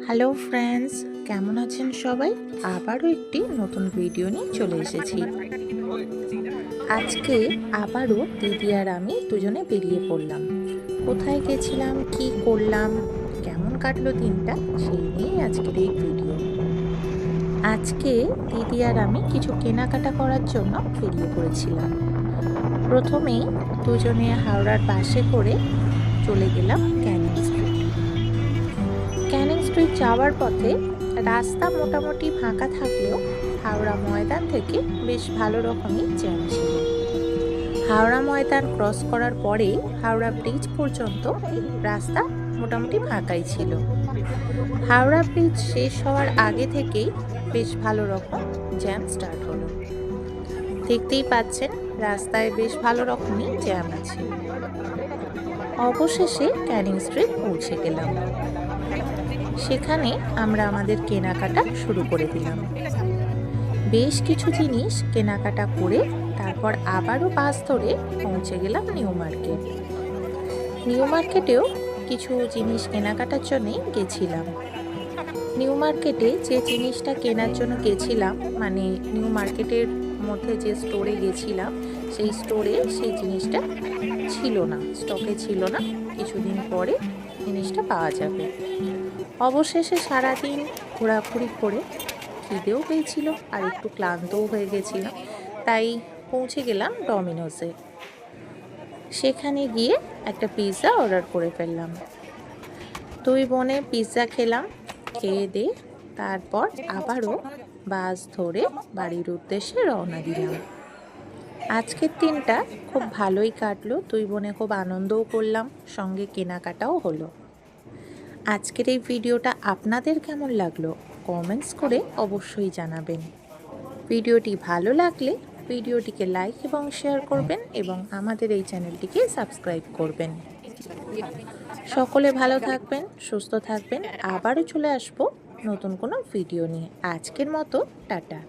Hello friends, কেমন আছেন সবাই? আবারও একটি নতুন ভিডিও নিয়ে চলে এসেছি। আজকে আবারও দিদি আর আমি দুজনে বেরিয়ে পড়লাম। কোথায় গেছিলাম, কি করলাম, কেমন কাটলো দিনটা, সেই নিয়েই আজকের এই ভিডিও। আজকে দিদি আর আমি কিছু কেনাকাটা করার জন্য বেরিয়ে পড়েছিলাম। প্রথমেই দুজনে হাওড়ার বাসে করে চলে গেলাম ক্যানিং স্ট্রিট। ক্যানিং স্ট্রিট যাওয়ার পথে রাস্তা মোটামুটি ফাঁকা থাকলেও হাওড়া ময়দান থেকে বেশ ভালো রকমই জ্যাম ছিল। হাওড়া ময়দান ক্রস করার পরে হাওড়া ব্রিজ পর্যন্ত রাস্তা মোটামুটি ফাঁকাই ছিল। হাওড়া ব্রিজ শেষ হওয়ার আগে থেকেই বেশ ভালো রকম জ্যাম স্টার্ট হলো। দেখতেই পাচ্ছেন রাস্তায় বেশ ভালো রকমই জ্যাম আছে। অবশেষে ক্যানিং স্ট্রিট পৌঁছে গেলাম। সেখানে আমরা আমাদের কেনাকাটা শুরু করে দিলাম। বেশ কিছু জিনিস কেনাকাটা করে তারপর আবারও বাস ধরে পৌঁছে গেলাম নিউ মার্কেট। নিউ মার্কেটেও কিছু জিনিস কেনাকাটার জন্যই গেছিলাম। নিউ মার্কেটে যে জিনিসটা কেনার জন্য গেছিলাম, মানে নিউ মার্কেটের মধ্যে যে স্টোরে গেছিলাম, সেই স্টোরে সেই জিনিসটা ছিল না, স্টকে ছিল না। কিছুদিন পরে জিনিসটা পাওয়া যাবে। অবশেষে সারাদিন ঘোরাঘুরি করে খিদেও পেয়েছিল আর একটু ক্লান্তও হয়ে গেছিলাম, তাই পৌঁছে গেলাম ডমিনোসে। সেখানে গিয়ে একটা পিৎজা অর্ডার করে ফেললাম। দুই বোনে পিৎজা খেলাম, খেয়ে দিয়ে তারপর আবারও বাস ধরে বাড়ির উদ্দেশ্যে রওনা দিলাম। আজকের দিনটা খুব ভালোই কাটলো, দুই বোনে খুব আনন্দও করলাম, সঙ্গে কেনাকাটাও হলো। আজকের এই ভিডিওটা আপনাদের কেমন লাগলো কমেন্টস করে অবশ্যই জানাবেন। ভিডিওটি ভালো লাগলে ভিডিওটিকে লাইক এবং শেয়ার করবেন এবং আমাদের এই চ্যানেলটিকে সাবস্ক্রাইব করবেন। সকলে ভালো থাকবেন, সুস্থ থাকবেন। আবারও চলে আসবো নতুন কোনো ভিডিও নিয়ে। আজকের মতো টাটা।